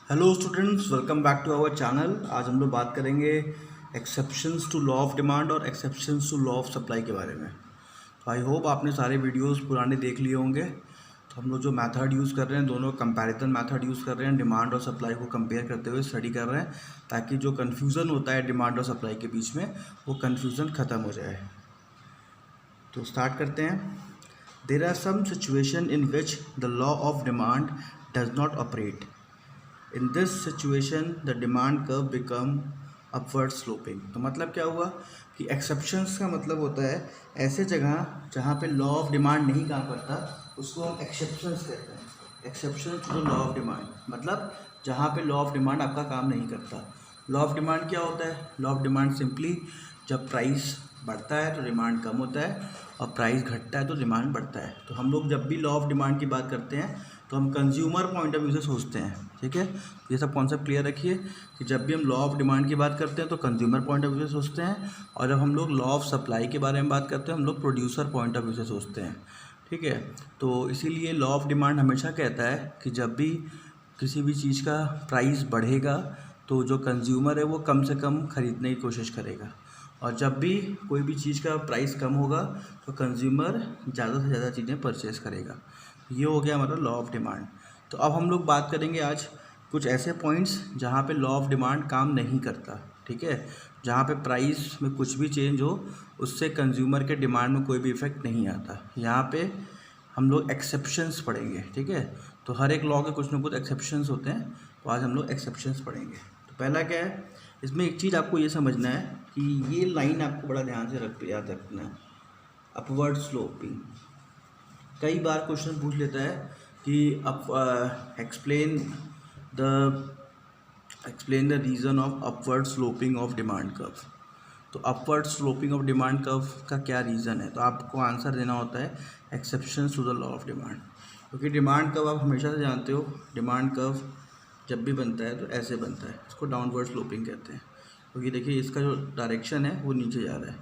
Hello students, welcome back to our channel. आज हम लोग बात करेंगे exceptions to law of demand और exceptions to law of supply के बारे में। तो आई होप आपने सारे वीडियोस पुराने देख लिए होंगे। तो हम लोग जो मेथड यूज़ कर रहे हैं, दोनों कंपैरिजन मेथड यूज़ कर रहे हैं, डिमांड और सप्लाई को कंपेयर करते हुए स्टडी कर रहे हैं, ताकि जो कन्फ्यूज़न होता है डिमांड और सप्लाई के बीच में, वो कन्फ्यूज़न ख़त्म हो जाए। तो स्टार्ट करते हैं। There are some situation in which the law of demand does not operate. In this situation the demand curve become upward sloping. तो मतलब क्या हुआ कि एक्सेप्शंस का मतलब होता है ऐसे जगह जहाँ पे लॉ ऑफ डिमांड नहीं काम करता, उसको हम एक्सेप्शंस कहते हैं। Exception to the law of demand मतलब जहाँ पे लॉ ऑफ डिमांड आपका काम नहीं करता। लॉ ऑफ डिमांड क्या होता है? लॉ ऑफ डिमांड सिंपली जब प्राइस बढ़ता है तो डिमांड कम होता है, और प्राइस घटता है तो डिमांड बढ़ता है। तो हम लोग जब भी लॉ ऑफ डिमांड की बात करते हैं तो हम कंज्यूमर पॉइंट ऑफ व्यू से सोचते हैं। ठीक है, ये सब कॉन्सेप्ट क्लियर रखिए कि जब भी हम लॉ ऑफ डिमांड की बात करते हैं तो कंज्यूमर पॉइंट ऑफ व्यू से सोचते हैं, और जब हम लोग लॉ ऑफ सप्लाई के बारे में बात करते हैं हम लोग प्रोड्यूसर पॉइंट ऑफ व्यू से सोचते हैं। ठीक है, तो इसीलिए लॉ ऑफ डिमांड हमेशा कहता है कि जब भी किसी भी चीज़ का प्राइस बढ़ेगा तो जो कंज्यूमर है वो कम से कम ख़रीदने की कोशिश करेगा, और जब भी कोई भी चीज़ का प्राइस कम होगा तो कंज्यूमर ज़्यादा से ज़्यादा चीज़ें परचेज़ करेगा। ये हो गया हमारा लॉ ऑफ डिमांड। तो अब हम लोग बात करेंगे आज कुछ ऐसे पॉइंट्स जहाँ पे लॉ ऑफ डिमांड काम नहीं करता। ठीक है, जहाँ पे प्राइस में कुछ भी चेंज हो उससे कंज्यूमर के डिमांड में कोई भी इफेक्ट नहीं आता। यहाँ पे हम लोग एक्सेप्शंस पढ़ेंगे। ठीक है, तो हर एक लॉ के कुछ ना कुछ एक्सेप्शंस होते हैं, तो आज हम लोग एक्सेप्शंस पढ़ेंगे। तो पहला क्या है, इसमें एक चीज़ आपको ये समझना है कि ये लाइन आपको बड़ा ध्यान से याद रखना है, अपवर्ड स्लोपिंग। कई बार क्वेश्चन पूछ लेता है कि explain the reason of upward sloping of demand curve. तो upward sloping of demand curve का क्या रीज़न है, तो आपको आंसर देना होता है exception to the law of demand. क्योंकि डिमांड कर्व आप हमेशा से जानते हो, डिमांड कर्व जब भी बनता है तो ऐसे बनता है, इसको डाउनवर्ड स्लोपिंग कहते हैं, क्योंकि देखिए इसका जो डायरेक्शन है वो नीचे जा रहा है।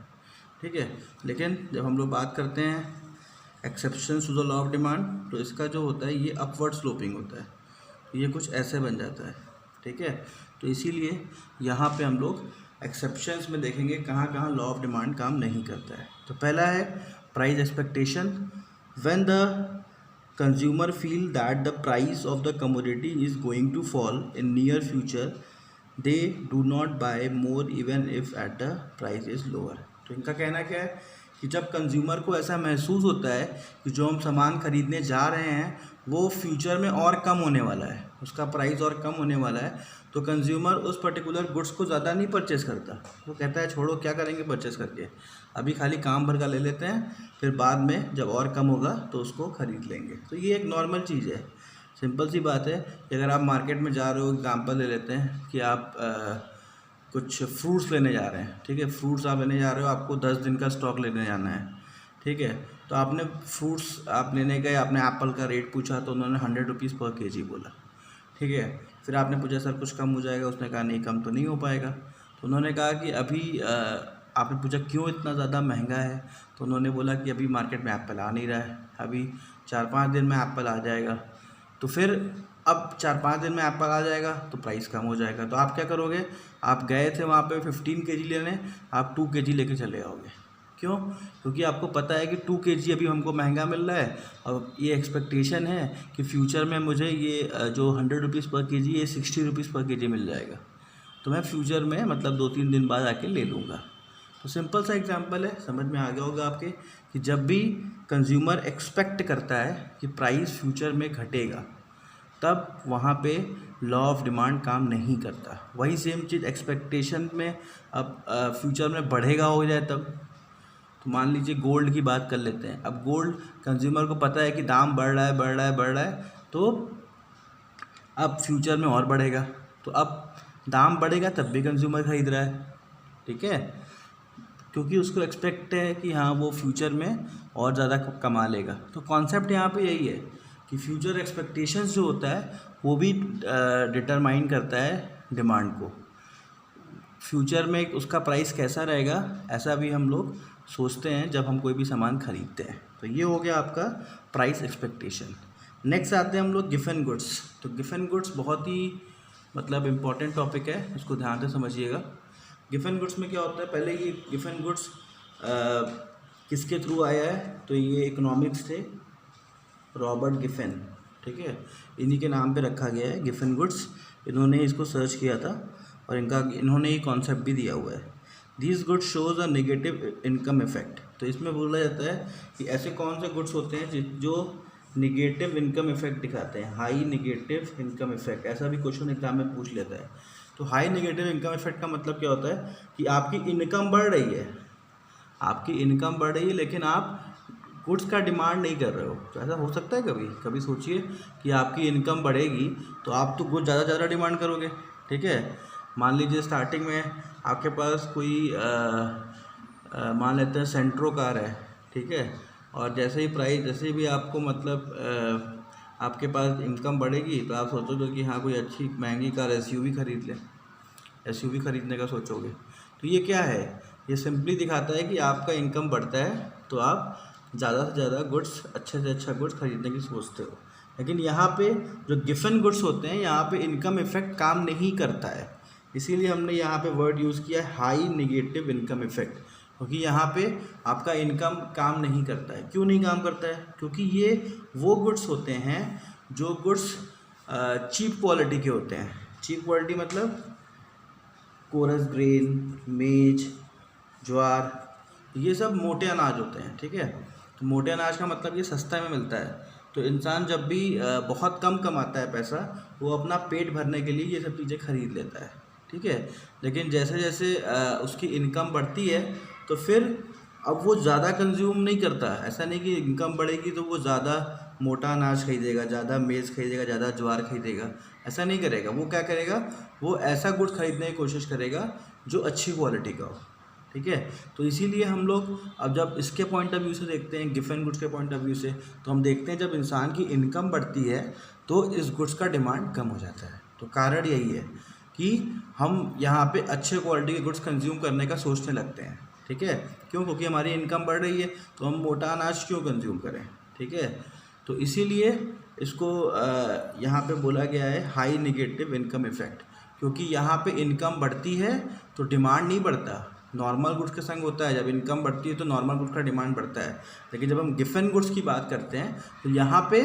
ठीक है, लेकिन जब हम लोग बात करते हैं exception to the law of demand तो इसका जो होता है ये अपवर्ड स्लोपिंग होता है, ये कुछ ऐसे बन जाता है। ठीक है, तो इसीलिए यहाँ पे हम लोग एक्सेप्शंस में देखेंगे कहाँ कहाँ लॉ ऑफ डिमांड काम नहीं करता है। तो पहला है price expectation. When the consumer feel that the price of the commodity is going to fall in near future they do not buy more even if at the price is lower. तो इनका कहना क्या है कि जब consumer को ऐसा महसूस होता है कि जो हम सामान खरीदने जा रहे हैं वो फ्यूचर में और कम होने वाला है, उसका प्राइस और कम होने वाला है, तो कंज्यूमर उस पर्टिकुलर गुड्स को ज़्यादा नहीं परचेस करता। वो कहता है छोड़ो, क्या करेंगे परचेस करके, अभी खाली काम भर का ले लेते हैं, फिर बाद में जब और कम होगा तो उसको ख़रीद लेंगे। तो ये एक नॉर्मल चीज़ है, सिंपल सी बात है कि अगर आप मार्केट में जा रहे हो, एग्जाम्पल ले लेते हैं कि आप कुछ फ्रूट्स लेने जा रहे हैं। ठीक है, फ्रूट्स आप लेने जा रहे हो, आपको 10 दिन का स्टॉक लेने जाना है। ठीक है, तो आपने फ्रूट्स आप लेने गए, आपने एप्पल का रेट पूछा तो उन्होंने 100 रुपीज़ पर केजी बोला। ठीक है, फिर आपने पूछा सर कुछ कम हो जाएगा, उसने कहा नहीं कम तो नहीं हो पाएगा। तो उन्होंने कहा कि अभी आपने पूछा क्यों इतना ज़्यादा महंगा है, तो उन्होंने बोला कि अभी मार्केट में एप्पल आ नहीं रहा है, अभी 4-5 दिन में एप्पल आ जाएगा। तो फिर अब 4-5 दिन में एप्पल आ जाएगा तो प्राइस कम हो जाएगा। तो आप क्या करोगे, आप गए थे वहाँ पे 15 केजी लेने, आप 2 केजी लेके चले आओगे। क्यों? क्योंकि आपको पता है कि 2 केजी अभी हमको महंगा मिल रहा है, और ये एक्सपेक्टेशन है कि फ्यूचर में मुझे ये जो 100 रुपीज़ पर केजी, ये 60 रुपीज़ पर केजी मिल जाएगा, तो मैं फ्यूचर में मतलब 2-3 दिन बाद आके ले लूँगा। तो सिंपल सा एग्जांपल है, समझ में आ गया होगा आपके कि जब भी कंज्यूमर एक्सपेक्ट करता है कि प्राइस फ्यूचर में घटेगा तब वहाँ पे लॉ ऑफ डिमांड काम नहीं करता। वही सेम चीज़ एक्सपेक्टेशन में अब फ्यूचर में बढ़ेगा हो जाए तब। तो मान लीजिए गोल्ड की बात कर लेते हैं। अब गोल्ड कंज्यूमर को पता है कि दाम बढ़ रहा है बढ़ रहा है बढ़ रहा है, तो अब फ्यूचर में और बढ़ेगा, तो अब दाम बढ़ेगा तब भी कंज्यूमर खरीद रहा है। ठीक है, क्योंकि उसको एक्सपेक्ट है कि हाँ वो फ्यूचर में और ज़्यादा कमा लेगा। तो कॉन्सेप्ट यहाँ पे यही है कि फ्यूचर एक्सपेक्टेशंस जो होता है वो भी डिटरमाइन करता है डिमांड को। फ्यूचर में उसका प्राइस कैसा रहेगा ऐसा भी हम लोग सोचते हैं जब हम कोई भी सामान खरीदते हैं। तो ये हो गया आपका प्राइस एक्सपेक्टेशन। नेक्स्ट आते हैं हम लोग गिवन गुड्स। तो गिवन गुड्स बहुत ही मतलब इम्पॉर्टेंट टॉपिक है, इसको ध्यान से समझिएगा। गिफन गुड्स में क्या होता है, पहले ये गिफन गुड्स किसके थ्रू आया है, तो ये इकोनॉमिक्स थे, रॉबर्ट गिफन, ठीक है, इन्हीं के नाम पे रखा गया है गिफन गुड्स। इन्होंने इसको सर्च किया था और इन्होंने ये कॉन्सेप्ट भी दिया हुआ है। This goods shows a negative income effect. तो इसमें बोला जाता है कि ऐसे कौन से गुड्स होते हैं जो निगेटिव इनकम इफेक्ट दिखाते हैं, हाई निगेटिव इनकम इफेक्ट। ऐसा भी क्वेश्चन एग्जाम में पूछ लेता है। तो हाई निगेटिव इनकम इफेक्ट का मतलब क्या होता है कि आपकी इनकम बढ़ रही है, आपकी इनकम बढ़ रही है, लेकिन आप गुड्स का डिमांड नहीं कर रहे हो। तो ऐसा हो सकता है कभी कभी, सोचिए कि आपकी इनकम बढ़ेगी तो आप तो गुड्स ज़्यादा डिमांड करोगे, ठीक है। मान लीजिए स्टार्टिंग में आपके पास कोई मान लेते हैं सेंट्रो कार है, ठीक है, और जैसे भी आपको मतलब आपके पास इनकम बढ़ेगी तो आप सोचोगे कि हाँ कोई अच्छी महंगी कार एसयूवी खरीद लें, एसयूवी खरीदने का सोचोगे। तो ये क्या है, ये सिंपली दिखाता है कि आपका इनकम बढ़ता है तो आप ज़्यादा से ज़्यादा गुड्स, अच्छे से अच्छा गुड्स खरीदने की सोचते हो। लेकिन यहाँ पे जो गिफन गुड्स होते हैं, यहाँ पे इनकम इफेक्ट काम नहीं करता है, इसीलिए हमने यहाँ पे वर्ड यूज़ किया है हाई निगेटिव इनकम इफेक्ट, क्योंकि यहाँ पे आपका इनकम काम नहीं करता है। क्यों नहीं काम करता है, क्योंकि ये वो गुड्स होते हैं जो गुड्स चीप क्वालिटी के होते हैं। चीप क्वालिटी मतलब कोरस ग्रेन, मेज, ज्वार, ये सब मोटे अनाज होते हैं, ठीक है। तो मोटे अनाज का मतलब ये सस्ता में मिलता है। तो इंसान जब भी बहुत कम कमाता है पैसा, वो अपना पेट भरने के लिए ये सब चीज़ें खरीद लेता है, ठीक है। लेकिन जैसे जैसे उसकी इनकम बढ़ती है तो फिर अब वो ज़्यादा कंज्यूम नहीं करता। ऐसा नहीं कि इनकम बढ़ेगी तो वो ज़्यादा मोटा अनाज खरीदेगा, ज़्यादा मेज़ खरीदेगा, ज़्यादा ज्वार खरीदेगा, ऐसा नहीं करेगा। वो क्या करेगा, वो ऐसा गुड्स खरीदने की कोशिश करेगा जो अच्छी क्वालिटी का हो, ठीक है। तो इसीलिए हम लोग अब जब इसके पॉइंट ऑफ व्यू से देखते हैं, गिफन गुड्स के पॉइंट ऑफ व्यू से, तो हम देखते हैं जब इंसान की इनकम बढ़ती है तो इस गुड्स का डिमांड कम हो जाता है। तो कारण यही है कि हम यहाँ पे अच्छे क्वालिटी के गुड्स कंज्यूम करने का सोचने लगते हैं, ठीक है। क्यों, क्योंकि हमारी इनकम बढ़ रही है, तो हम मोटा अनाज क्यों कंज्यूम करें, ठीक है। तो इसीलिए इसको यहाँ पे बोला गया है हाई निगेटिव इनकम इफेक्ट, क्योंकि यहाँ पे इनकम बढ़ती है तो डिमांड नहीं बढ़ता। नॉर्मल गुड्स के संग होता है, जब इनकम बढ़ती है तो नॉर्मल गुड्स का डिमांड बढ़ता है। लेकिन जब हम गिफन गुड्स की बात करते हैं तो यहाँ पे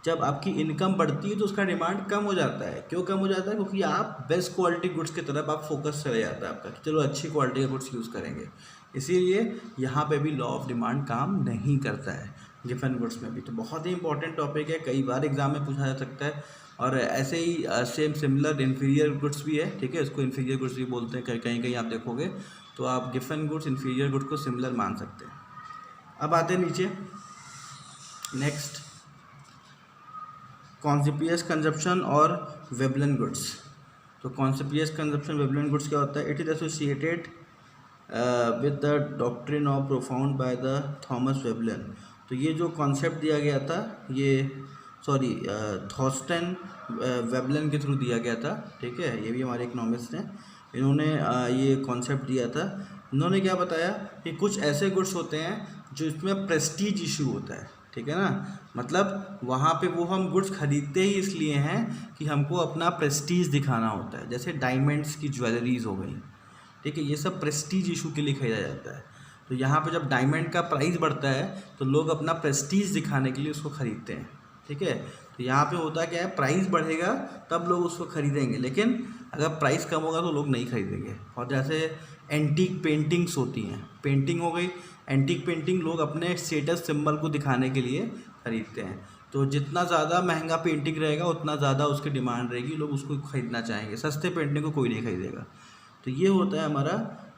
जब आपकी इनकम बढ़ती है तो उसका डिमांड कम हो जाता है। क्यों कम हो जाता है, क्योंकि आप बेस्ट क्वालिटी गुड्स की तरफ आप फोकस चले जाता है आपका, कि चलो अच्छी क्वालिटी के गुड्स यूज़ करेंगे। इसीलिए यहाँ पे भी लॉ ऑफ डिमांड काम नहीं करता है गिफन गुड्स में भी। तो बहुत ही इंपॉर्टेंट टॉपिक है, कई बार एग्जाम में पूछा जा सकता है। और ऐसे ही सेम सिमिलर इन्फीरियर गुड्स भी है, ठीक है, इसको इन्फीरियर गुड्स भी बोलते हैं। कहीं कहीं आप देखोगे तो आप गिफन गुड्स, इन्फीरियर गुड्स को सिमिलर मान सकते हैं। अब आते हैं नीचे, नेक्स्ट कॉन्सिपियस कंजप्शन और वेबलन गुड्स। तो कॉन्सिपियस कंजप्शन, वेबलन गुड्स क्या होता है, it is associated with the doctrine of profound by the Thomas Veblen. तो ये जो कॉन्सेप्ट दिया गया था, ये थॉर्स्टेन वेबलन के थ्रू दिया गया था, ठीक है। ये भी हमारे इकोनॉमिस्ट हैं, इन्होंने ये कॉन्सेप्ट दिया था। इन्होंने क्या बताया कि कुछ ऐसे गुड्स होते हैं जो इसमें प्रेस्टीज इशू होता है, ठीक है ना। मतलब वहाँ पे वो हम गुड्स खरीदते ही इसलिए हैं कि हमको अपना प्रेस्टीज दिखाना होता है। जैसे डायमंड्स की ज्वेलरीज हो गई, ठीक है, ये सब प्रेस्टीज इशू के लिए खरीदा जाता है। तो यहाँ पे जब डायमंड का प्राइस बढ़ता है तो लोग अपना प्रेस्टीज दिखाने के लिए उसको खरीदते हैं, ठीक है। तो यहाँ पे होता क्या है, प्राइस बढ़ेगा तब लोग उसको खरीदेंगे, लेकिन अगर प्राइस कम होगा तो लोग नहीं खरीदेंगे। और जैसे एंटीक पेंटिंग्स होती हैं, पेंटिंग हो गई, एंटीक पेंटिंग लोग अपने स्टेटस सिंबल को दिखाने के लिए खरीदते हैं। तो जितना ज़्यादा महंगा पेंटिंग रहेगा उतना ज़्यादा उसकी डिमांड रहेगी, लोग उसको खरीदना चाहेंगे। सस्ते पेंटिंग को कोई नहीं खरीदेगा। तो ये होता है हमारा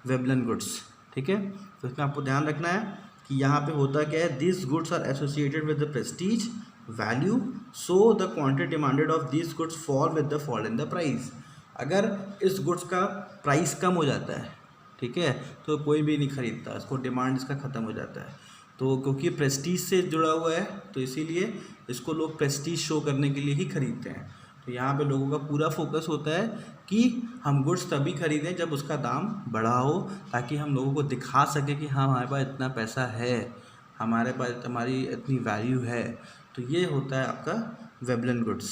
वेबलन गुड्स, ठीक है। तो इसमें आपको ध्यान रखना है कि यहाँ पे होता क्या है, this goods are associated with the prestige value, so the quantity demanded of this goods fall with the fall in the price. अगर इस गुड्स का प्राइस कम हो जाता है, ठीक है, तो कोई भी नहीं खरीदता इसको, डिमांड इसका ख़त्म हो जाता है। तो क्योंकि प्रेस्टीज से जुड़ा हुआ है तो इसीलिए इसको लोग प्रेस्टीज शो करने के लिए ही खरीदते हैं। तो यहाँ पे लोगों का पूरा फोकस होता है कि हम गुड्स तभी खरीदें जब उसका दाम बढ़ा हो, ताकि हम लोगों को दिखा सके कि हाँ हमारे पास इतना पैसा है, हमारे पास हमारी इतनी वैल्यू है। तो ये होता है आपका वेबलन गुड्स।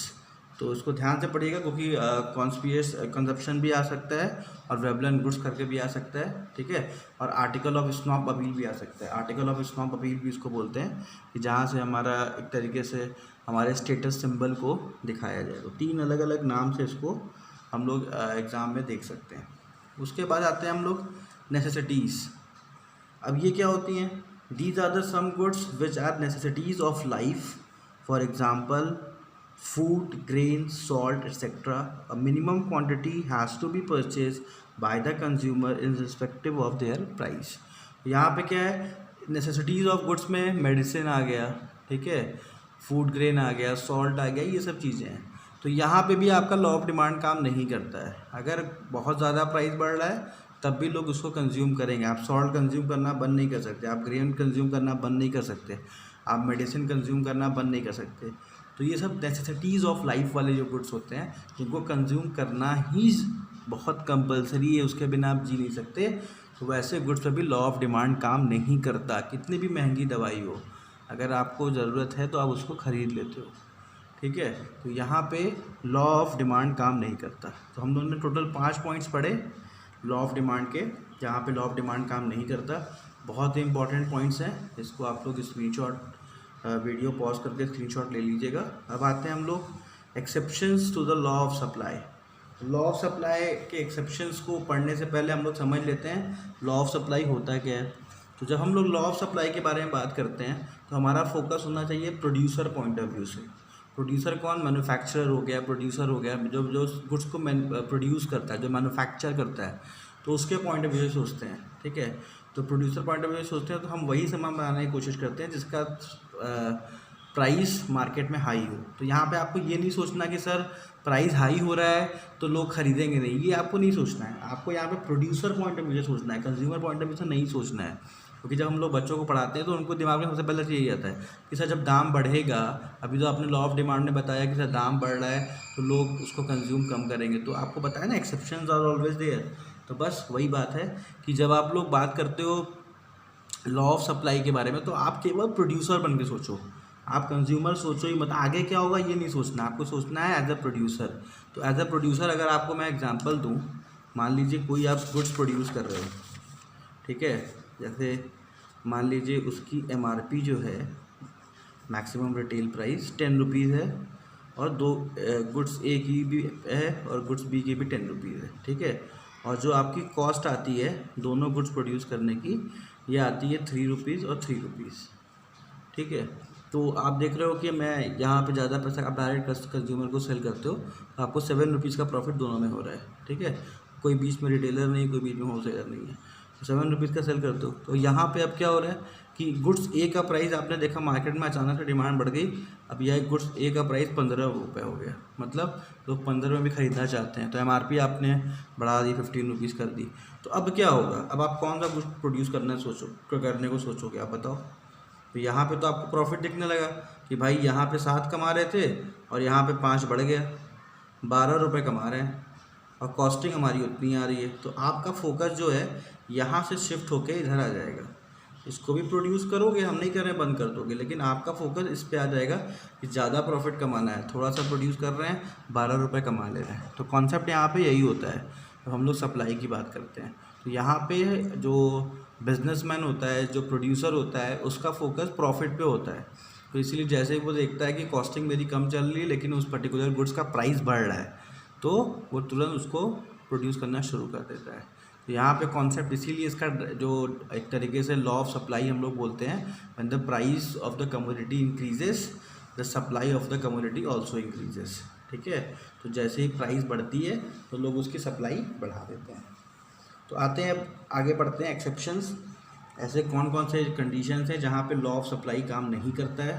तो इसको ध्यान से पढ़िएगा, क्योंकि कॉन्स्पियस कंजप्शन भी आ सकता है और वेबलन गुड्स करके भी आ सकता है, ठीक है। और आर्टिकल ऑफ स्नॉप अपील भी आ सकता है। आर्टिकल ऑफ स्नॉप अपील भी इसको बोलते हैं कि जहाँ से हमारा एक तरीके से हमारे स्टेटस सिंबल को दिखाया जाए। तो 3 अलग अलग नाम से इसको हम लोग एग्ज़ाम में देख सकते हैं। उसके बाद आते हैं हम लोग नेसेसिटीज़। अब ये क्या होती हैं? These are the some goods which are necessities of life, for example food, grains, salt, etc. A minimum quantity has to be purchased by the consumer in respective of their price. यहाँ पे क्या है? necessities of goods में medicine आ गया, ठीक है, food grain आ गया, salt आ गया, ये सब चीज़ें हैं। तो यहाँ पे भी आपका लॉ ऑफ डिमांड काम नहीं करता है। अगर बहुत ज़्यादा प्राइस बढ़ रहा है तब भी लोग उसको कंज्यूम करेंगे। आप सॉल्ट कंज्यूम करना बंद नहीं कर सकते, आप ग्रेन कंज्यूम करना बंद नहीं कर सकते, आप मेडिसिन कंज्यूम करना बंद नहीं कर सकते। तो ये सब नेसेसिटीज़ ऑफ लाइफ वाले जो गुड्स होते हैं जिनको कंज्यूम करना ही बहुत कंपलसरी है, उसके बिना आप जी नहीं सकते, तो वैसे गुड्स पे भी लॉ ऑफ डिमांड काम नहीं करता। कितनी भी महंगी दवाई हो, अगर आपको ज़रूरत है तो आप उसको ख़रीद लेते हो, ठीक है। तो यहाँ पे लॉ ऑफ डिमांड काम नहीं करता। तो हम लोगों ने टोटल 5 पॉइंट्स पढ़े लॉ ऑफ डिमांड के, जहाँ पे लॉ ऑफ डिमांड काम नहीं करता। बहुत ही इंपॉर्टेंट पॉइंट्स हैं, इसको आप लोग स्क्रीनशॉट वीडियो पॉज करके स्क्रीनशॉट ले लीजिएगा। अब आते हैं हम लोग exceptions to the law of supply. Law of supply के एक्सेप्शंस को पढ़ने से पहले हम लोग समझ लेते हैं लॉ ऑफ सप्लाई होता क्या है। तो जब हम लोग लॉ ऑफ सप्लाई के बारे में बात करते हैं तो हमारा फोकस होना चाहिए प्रोड्यूसर पॉइंट ऑफ व्यू से। प्रोड्यूसर कौन? मैन्युफैक्चरर हो गया, प्रोड्यूसर हो गया, जो गुड्स को प्रोड्यूस करता है, जो मैन्युफैक्चर करता है, तो उसके पॉइंट ऑफ व्यू से सोचते हैं, ठीक है। तो प्रोड्यूसर पॉइंट ऑफ व्यू से सोचते हैं तो हम वही सामान बनाने की कोशिश करते हैं जिसका प्राइस मार्केट में हाई हो। तो यहाँ पे आपको ये नहीं सोचना कि सर प्राइस हाई हो रहा है तो लोग खरीदेंगे नहीं, ये आपको नहीं सोचना है। आपको यहाँ पे प्रोड्यूसर पॉइंट ऑफ व्यू से सोचना है, कंज्यूमर पॉइंट ऑफ व्यू से नहीं सोचना है। क्योंकि जब हम लोग बच्चों को पढ़ाते हैं तो उनको दिमाग में सबसे पहले तो यही आता है कि सर जब दाम बढ़ेगा, अभी तो आपने लॉ ऑफ डिमांड ने बताया कि सर दाम बढ़ रहा है तो लोग उसको कंज्यूम कम करेंगे। तो आपको बताया ना एक्सेप्शंस आर ऑलवेज देयर। तो बस वही बात है कि जब आप लोग बात करते हो लॉ ऑफ सप्लाई के बारे में तो आप केवल प्रोड्यूसर बन के सोचो, आप कंज्यूमर सोचो ही मत। आगे क्या होगा ये नहीं सोचना, आपको सोचना है एज अ प्रोड्यूसर। तो एज अ प्रोड्यूसर अगर आपको मैं एग्जांपल दूं, मान लीजिए कोई आप गुड्स प्रोड्यूस कर रहे हो, ठीक है, जैसे मान लीजिए उसकी MRP जो है मैक्सिमम रिटेल प्राइस 10 रुपीज़ है और दो गुड्स A की भी है और गुड्स B की भी 10 रुपीज़ है, ठीक है। और जो आपकी कॉस्ट आती है दोनों गुड्स प्रोड्यूस करने की, ये आती है 3 रुपीज़ और 3 रुपीज़, ठीक है। तो आप देख रहे हो कि मैं यहाँ पे ज़्यादा पैसा, आप डायरेक्ट कंज्यूमर को सेल करते हो तो आपको 7 रुपीज़ का प्रॉफिट दोनों में हो रहा है, ठीक है। कोई बीच में रिटेलर नहीं, कोई बीच में होलसेलर नहीं है, तो 7 रुपीज़ का सेल करते हो। तो यहाँ पे अब क्या हो रहा है कि गुड्स A का प्राइस आपने देखा मार्केट में अचानक से डिमांड बढ़ गई, अब यह गुड्स A का प्राइस 15 रुपये हो गया, मतलब लोग 15 में भी ख़रीदना चाहते हैं। तो MRP आपने बढ़ा दी, 15 रुपीज़ कर दी। तो अब क्या होगा? अब आप कौन सा गुड्स प्रोड्यूस करने को सोचोगे आप बताओ। तो यहाँ पे तो आपको प्रॉफिट दिखने लगा कि भाई यहाँ पे 7 कमा रहे थे और यहाँ पे 5 बढ़ गया, 12 रुपये कमा रहे हैं और कॉस्टिंग हमारी उतनी आ रही है। तो आपका फोकस जो है यहाँ से शिफ्ट होके इधर आ जाएगा। इसको भी प्रोड्यूस करोगे, हम नहीं कर रहे हैं बंद कर दोगे, लेकिन आपका फोकस इस पे आ जाएगा कि ज़्यादा प्रॉफिट कमाना है। थोड़ा सा प्रोड्यूस कर रहे हैं, 12 रुपये कमा ले रहे हैं। तो कॉन्सेप्ट यहाँ पे यही होता है। तो हम लोग सप्लाई की बात करते हैं तो यहाँ पे जो बिजनेसमैन होता है, जो प्रोड्यूसर होता है, उसका फोकस प्रॉफिट पे होता है। तो इसीलिए जैसे ही वो देखता है कि कॉस्टिंग मेरी कम चल रही है लेकिन उस पर्टिकुलर गुड्स का प्राइस बढ़ रहा है, तो वो तुरंत उसको प्रोड्यूस करना शुरू कर देता है। तो यहाँ पे कॉन्सेप्ट इसीलिए इसका जो एक तरीके से लॉ ऑफ सप्लाई हम लोग बोलते हैं, when the price of the commodity increases the supply of the commodity also increases, ठीक है। तो जैसे ही प्राइस बढ़ती है तो लोग उसकी सप्लाई बढ़ा देते हैं। तो आते हैं, अब आगे बढ़ते हैं एक्सेप्शंस। ऐसे कौन कौन से कंडीशंस हैं जहाँ पे लॉ ऑफ सप्लाई काम नहीं करता है।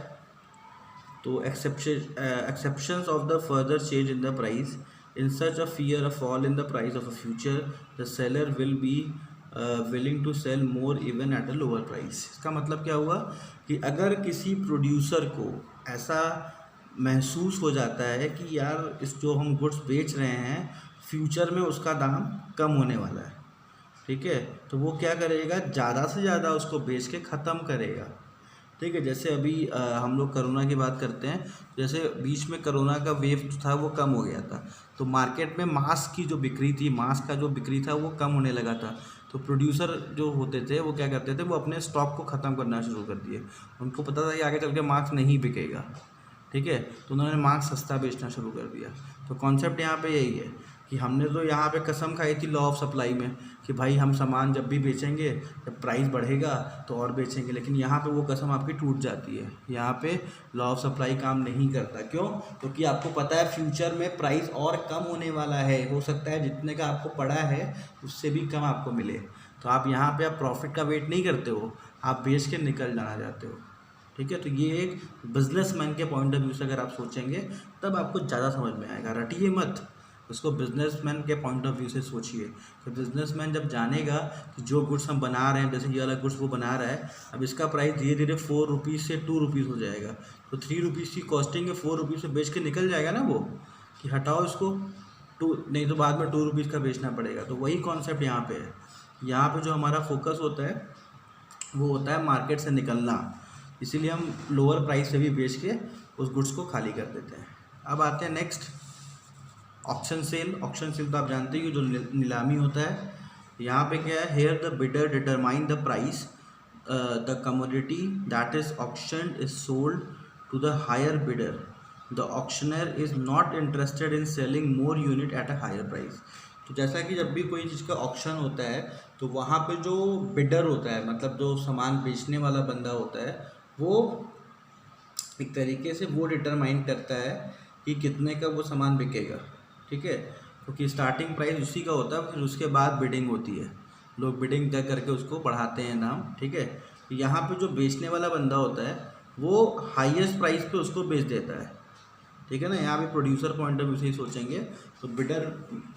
तो exceptions of the further change in the price in such a fear a fall in the price of a future, the seller will be willing to sell more even at a lower price। इसका मतलब क्या हुआ कि अगर किसी producer को ऐसा महसूस हो जाता है कि यार इस जो हम गुड्स बेच रहे हैं फ्यूचर में उसका दाम कम होने वाला है, ठीक है, तो वो क्या करेगा, ज़्यादा से ज़्यादा उसको बेच के ख़त्म करेगा, ठीक है। जैसे अभी हम लोग कोरोना की बात करते हैं, जैसे बीच में कोरोना का वेव जो था वो कम हो गया था, तो मार्केट में मास्क की जो बिक्री थी, मास्क का जो बिक्री था वो कम होने लगा था। तो प्रोड्यूसर जो होते थे वो क्या करते थे, वो अपने स्टॉक को ख़त्म करना शुरू कर दिए। उनको पता था कि आगे चल के मास्क नहीं बिकेगा, ठीक है, तो उन्होंने मास्क सस्ता बेचना शुरू कर दिया। तो कॉन्सेप्ट यहाँ पे यही है कि हमने तो यहाँ पे कसम खाई थी लॉ ऑफ सप्लाई में कि भाई हम सामान जब भी बेचेंगे, जब प्राइस बढ़ेगा तो और बेचेंगे, लेकिन यहाँ पे वो कसम आपकी टूट जाती है। यहाँ पे लॉ ऑफ सप्लाई काम नहीं करता। क्यों? क्योंकि आपको पता है फ्यूचर में प्राइस और कम होने वाला है, हो सकता है जितने का आपको पड़ा है उससे भी कम आपको मिले। तो आप यहाँ पे आप प्रॉफिट का वेट नहीं करते हो, आप बेच के निकल जाना चाहते हो, ठीक है। तो ये एक बिजनेसमैन के पॉइंट ऑफ व्यू से अगर आप सोचेंगे तब आपको ज़्यादा समझ में आएगा। रटिए मत, उसको बिजनेसमैन के पॉइंट ऑफ व्यू से सोचिए। तो बिजनेसमैन जब जानेगा कि जो गुड्स हम बना रहे हैं, जैसे ये वाला गुड्स वो बना रहा है, अब इसका प्राइस धीरे धीरे 4 रुपीज़ से 2 रुपीज़ हो जाएगा, तो 3 रुपीज़ की कॉस्टिंग है, 4 रुपीज़ से बेच के निकल जाएगा ना वो, कि हटाओ इसको, टू नहीं तो बाद में 2 रुपीज़ का बेचना पड़ेगा। तो वही कॉन्सेप्ट यहाँ पे है। यहाँ पे जो हमारा फोकस होता है वो होता है मार्केट से निकलना, इसीलिए हम लोअर प्राइस से भी बेच के उस गुड्स को खाली कर देते हैं। अब आते हैं next, auction sale. Auction sale तो आप जानते ही जो नीलामी होता है। यहाँ पे क्या है, here the bidder determine the price, the commodity that is auction is sold to the higher bidder, the auctioneer is not interested in selling more unit at a higher price. तो जैसा कि जब भी कोई चीज़ का ऑक्शन होता है तो वहाँ पे जो बिडर होता है, मतलब जो सामान बेचने वाला बंदा होता है, वो एक तरीके से वो डिटरमाइन करता है कि कितने का वो सामान बिकेगा, ठीक है। क्योंकि स्टार्टिंग प्राइस उसी का होता है, फिर उसके बाद बिडिंग होती है, लोग बिडिंग तय करके उसको बढ़ाते हैं दाम, ठीक है। यहाँ पे जो बेचने वाला बंदा होता है वो हाईएस्ट प्राइस पे उसको बेच देता है, ठीक है ना। यहाँ पे प्रोड्यूसर पॉइंट ऑफ व्यू से ही सोचेंगे तो बिडर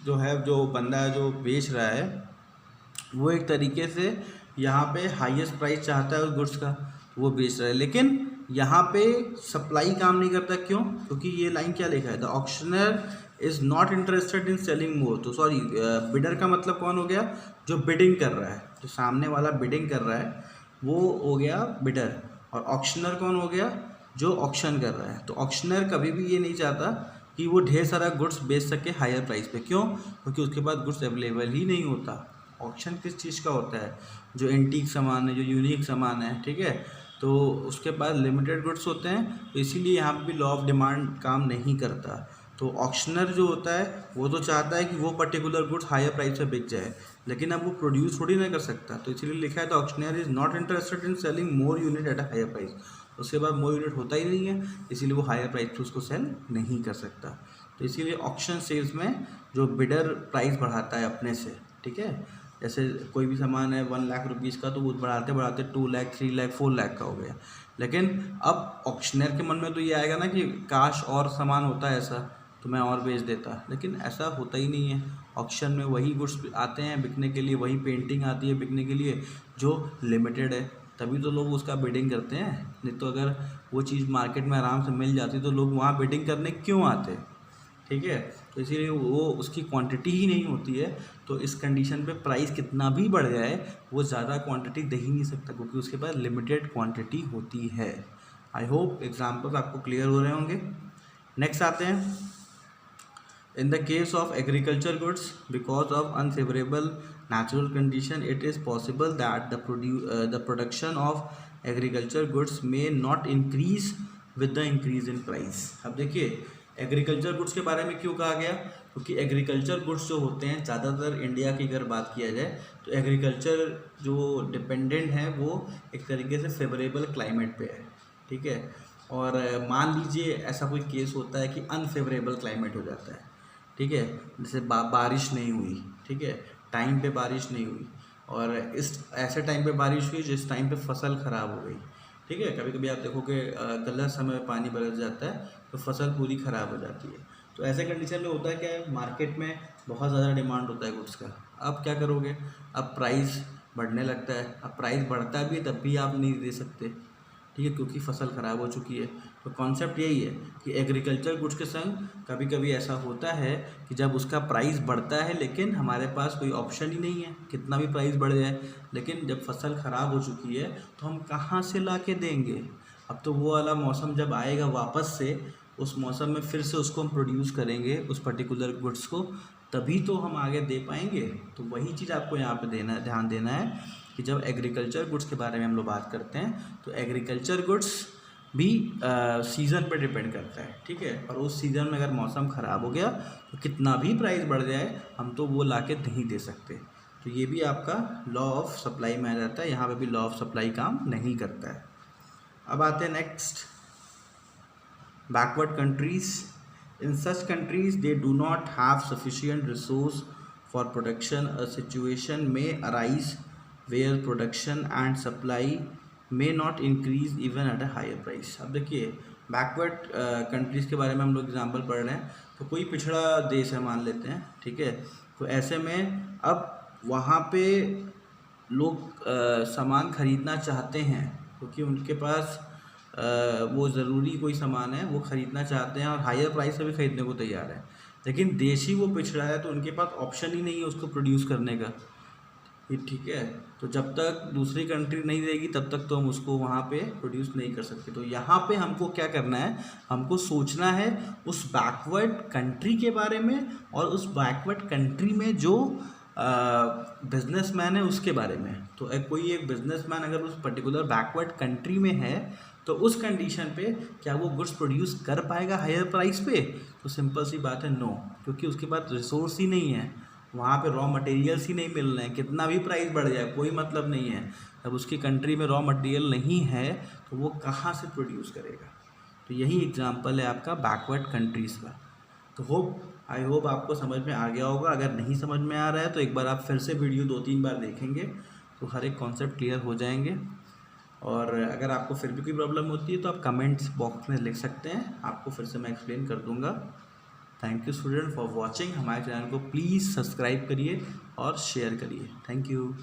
जो है, जो बंदा है जो बेच रहा है, वो एक तरीके से यहाँ पे हाईएस्ट प्राइस चाहता है उस गुड्स का, वो बेच रहा है। लेकिन यहाँ पे सप्लाई काम नहीं करता। क्यों? क्योंकि ये लाइन क्या लिखा है, the auctioneer is not interested in selling मोर। तो सॉरी, बिडर का मतलब कौन हो गया, जो बिडिंग कर रहा है, जो सामने वाला बिडिंग कर रहा है वो हो गया बिडर, और ऑक्शनर कौन हो गया, जो ऑक्शन कर रहा है। तो ऑक्शनर कभी भी ये नहीं चाहता कि वो ढेर सारा गुड्स बेच सके हायर प्राइस पे। क्यों? क्योंकि उसके पास गुड्स अवेलेबल ही नहीं होता। ऑक्शन किस चीज़ का होता है, जो एंटीक सामान है, जो यूनिक सामान है, ठीक है, तो उसके पास लिमिटेड गुड्स होते हैं, तो इसीलिए यहाँ पे भी लॉ ऑफ डिमांड काम नहीं करता। तो ऑक्शनर जो होता है वो तो चाहता है कि वो पर्टिकुलर गुड्स हायर प्राइस पे बिक जाए, लेकिन अब वो प्रोड्यूस थोड़ी ना कर सकता, तो इसीलिए लिखा है the auctioneer is not interested in selling more unit at a higher price. उसके बाद मोर यूनिट होता ही नहीं है, इसीलिए वो हायर प्राइस पे उसको सेल नहीं कर सकता। तो इसीलिए ऑक्शन सेल्स में जो बिडर प्राइस बढ़ाता है अपने से, ठीक है, जैसे कोई भी सामान है 1 लाख रुपीज़ का, तो वो बढ़ाते बढ़ाते 2 लाख, 3 लाख, 4 लाख का हो गया। लेकिन अब ऑक्शनर के मन में तो ये आएगा ना कि काश और सामान होता है ऐसा तो मैं और बेच देता, लेकिन ऐसा होता ही नहीं है। ऑक्शन में वही गुड्स आते हैं बिकने के लिए, वही पेंटिंग आती है बिकने के लिए जो लिमिटेड है, तभी तो लोग उसका बिडिंग करते हैं। नहीं तो अगर वो चीज़ मार्केट में आराम से मिल जाती तो लोग वहाँ बिडिंग करने क्यों आते, ठीक है। तो इसीलिए वो उसकी क्वांटिटी ही नहीं होती है, तो इस कंडीशन पे प्राइस कितना भी बढ़ जाए वो ज़्यादा क्वांटिटी दे ही नहीं सकता, क्योंकि उसके पास लिमिटेड क्वांटिटी होती है। आई होप एग्जांपल्स आपको क्लियर हो रहे होंगे। नेक्स्ट आते हैं, in the case of agriculture goods because of unfavourable natural condition it is possible that the production of agriculture goods may not increase with the increase in price। अब देखिए agriculture goods के बारे में क्यों कहा गया, क्योंकि एग्रीकल्चर गुड्स जो होते हैं ज़्यादातर इंडिया की अगर बात किया जाए तो एग्रीकल्चर जो डिपेंडेंट है वो एक तरीके से फेवरेबल क्लाइमेट पे है, ठीक है। और मान लीजिए ऐसा कोई केस होता है कि अनफेवरेबल क्लाइमेट हो जाता है, ठीक है, जैसे बारिश नहीं हुई, ठीक है, टाइम पे बारिश नहीं हुई, और इस ऐसे टाइम पे बारिश हुई जिस टाइम पे फसल ख़राब हो गई, ठीक है। कभी कभी आप देखोगे गलत समय में पानी बरस जाता है तो फसल पूरी ख़राब हो जाती है। तो ऐसे कंडीशन में होता है क्या, मार्केट में बहुत ज़्यादा डिमांड होता है गुड्स का। अब क्या करोगे, अब प्राइस बढ़ने लगता है, अब प्राइस बढ़ता भी है तब भी आप नहीं दे सकते, ठीक है, क्योंकि फसल ख़राब हो चुकी है। तो कॉन्सेप्ट यही है कि एग्रीकल्चर गुड्स के संग कभी कभी ऐसा होता है कि जब उसका प्राइस बढ़ता है लेकिन हमारे पास कोई ऑप्शन ही नहीं है, कितना भी प्राइस बढ़ जाए, लेकिन जब फसल ख़राब हो चुकी है तो हम कहाँ से ला के देंगे। अब तो वो वाला मौसम जब आएगा वापस से, उस मौसम में फिर से उसको हम प्रोड्यूस करेंगे उस पर्टिकुलर गुड्स को, तभी तो हम आगे दे पाएंगे। तो वही चीज़ आपको यहाँ पे ध्यान देना है कि जब एग्रीकल्चर गुड्स के बारे में हम लोग बात करते हैं तो एग्रीकल्चर गुड्स भी सीज़न पर डिपेंड करता है, ठीक है। और उस सीज़न में अगर मौसम ख़राब हो गया तो कितना भी प्राइस बढ़ जाए हम तो वो ला के नहीं दे सकते। तो ये भी आपका लॉ ऑफ सप्लाई में आ जाता है, यहाँ पे भी लॉ ऑफ सप्लाई काम नहीं करता है। अब आते हैं next, backward countries. In such countries, they do not have sufficient resource for production. A situation may arise where production and supply may not increase even at a higher price. अब देखिए backward countries के बारे में हम लोग example पढ़ रहे हैं, तो कोई पिछड़ा देश है मान लेते हैं, ठीक है। तो ऐसे में अब वहाँ पे लोग सामान खरीदना चाहते हैं क्योंकि उनके पास वो ज़रूरी कोई सामान है वो ख़रीदना चाहते हैं और हायर प्राइस से भी ख़रीदने को तैयार है, लेकिन देश ही वो पिछड़ा है तो उनके पास ऑप्शन ही नहीं है उसको प्रोड्यूस करने का, ठीक है। तो जब तक दूसरी कंट्री नहीं देगी तब तक तो हम उसको वहाँ पे प्रोड्यूस नहीं कर सकते। तो यहाँ पे हमको क्या करना है, हमको सोचना है उस बैकवर्ड कंट्री के बारे में और उस बैकवर्ड कंट्री में जो बिजनेसमैन है उसके बारे में। तो कोई एक बिजनेसमैन अगर उस पर्टिकुलर बैकवर्ड कंट्री में है तो उस कंडीशन पे क्या वो गुड्स प्रोड्यूस कर पाएगा हायर प्राइस पे? तो सिंपल सी बात है नो, क्योंकि उसके पास रिसोर्स ही नहीं है, वहाँ पे रॉ मटेरियल्स ही नहीं मिल रहे हैं। कितना भी प्राइस बढ़ जाए कोई मतलब नहीं है, जब उसकी कंट्री में रॉ मटेरियल नहीं है तो वो कहाँ से प्रोड्यूस करेगा। तो यही एग्जांपल है आपका बैकवर्ड कंट्रीज़ का। तो आई होप आपको समझ में आ गया होगा। अगर नहीं समझ में आ रहा है तो एक बार आप फिर से वीडियो 2-3 बार देखेंगे तो हर एक कॉन्सेप्ट क्लियर हो जाएंगे। और अगर आपको फिर भी कोई प्रॉब्लम होती है तो आप कमेंट्स बॉक्स में लिख सकते हैं, आपको फिर से मैं एक्सप्लेन कर दूंगा। Thank you student for watching. हमारे चैनल को प्लीज़ सब्सक्राइब करिए और शेयर करिए। Thank you.